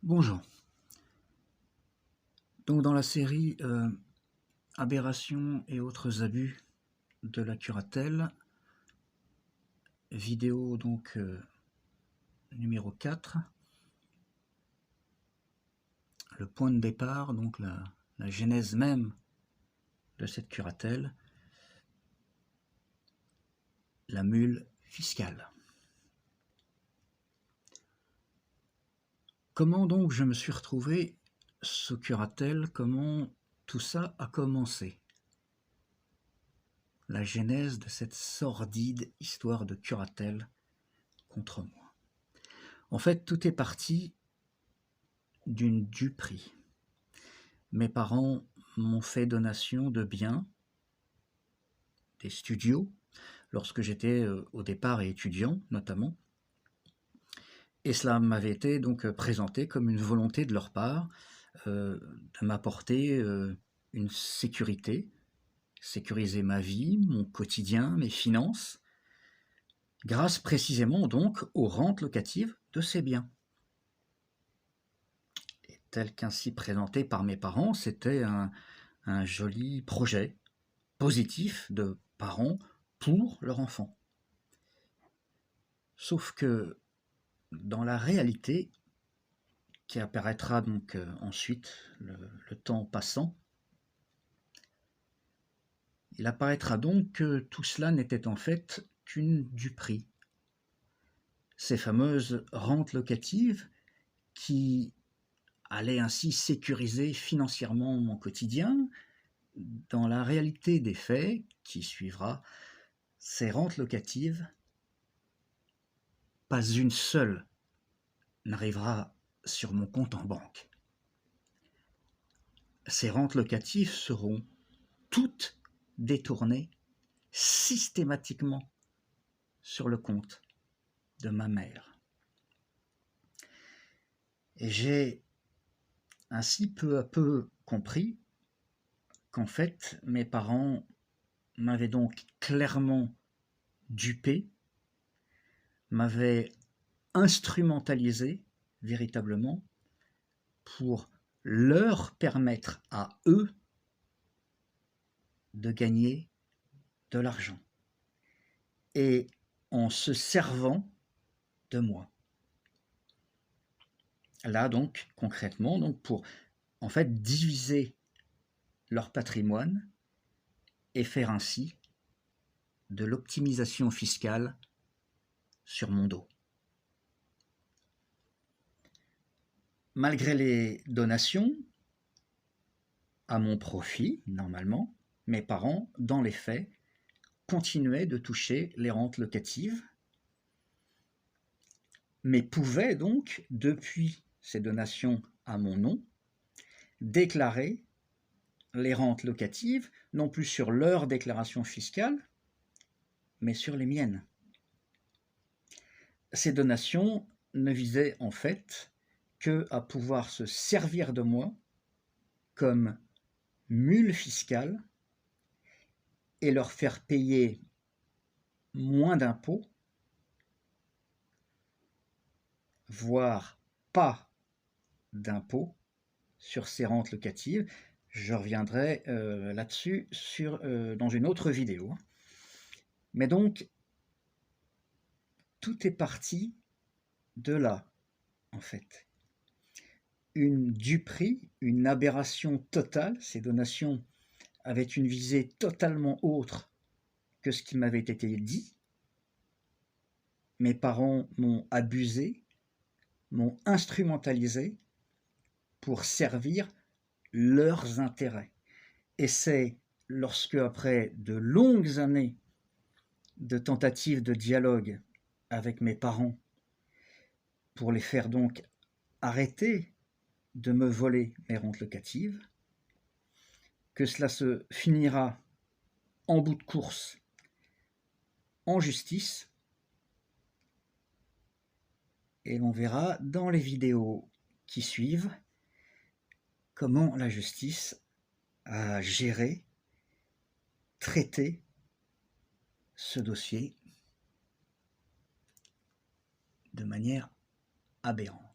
Bonjour. Donc dans la série Aberrations et autres abus de la curatelle, vidéo donc numéro 4, le point de départ, donc la genèse même de cette curatelle, la mule fiscale. Comment donc je me suis retrouvé sous curatelle? Comment tout ça a commencé? La genèse de cette sordide histoire de curatelle contre moi. En fait, tout est parti d'une duperie. Mes parents m'ont fait donation de biens, des studios, lorsque j'étais au départ étudiant notamment. Et cela m'avait été donc présenté comme une volonté de leur part de m'apporter une sécurité, sécuriser ma vie, mon quotidien, mes finances, grâce précisément donc aux rentes locatives de ces biens. Et tel qu'ainsi présenté par mes parents, c'était un joli projet positif de parents pour leur enfant. Sauf que dans la réalité, qui apparaîtra donc ensuite, le temps passant, il apparaîtra donc que tout cela n'était en fait qu'une duperie. Ces fameuses rentes locatives qui allaient ainsi sécuriser financièrement mon quotidien, dans la réalité des faits qui suivra, ces rentes locatives, pas une seule n'arrivera sur mon compte en banque. Ces rentes locatives seront toutes détournées systématiquement sur le compte de ma mère. Et j'ai ainsi peu à peu compris qu'en fait, mes parents m'avaient donc clairement dupé, m'avaient instrumentalisé véritablement pour leur permettre à eux de gagner de l'argent et en se servant de moi. Là donc concrètement donc pour en fait diviser leur patrimoine et faire ainsi de l'optimisation fiscale sur mon dos. Malgré les donations à mon profit, normalement, mes parents, dans les faits, continuaient de toucher les rentes locatives, mais pouvaient donc, depuis ces donations à mon nom, déclarer les rentes locatives, non plus sur leur déclaration fiscale, mais sur les miennes. Ces donations ne visaient en fait qu'à pouvoir se servir de moi comme mule fiscale et leur faire payer moins d'impôts, voire pas d'impôts sur ces rentes locatives. Je reviendrai là-dessus dans une autre vidéo. Mais donc, tout est parti de là, en fait. Une duperie, une aberration totale. Ces donations avaient une visée totalement autre que ce qui m'avait été dit. Mes parents m'ont abusé, m'ont instrumentalisé pour servir leurs intérêts. Et c'est lorsque, après de longues années de tentatives de dialogue avec mes parents, pour les faire donc arrêter de me voler mes rentes locatives, que cela se finira en bout de course en justice, et l'on verra dans les vidéos qui suivent comment la justice a géré, traité ce dossier de manière aberrante.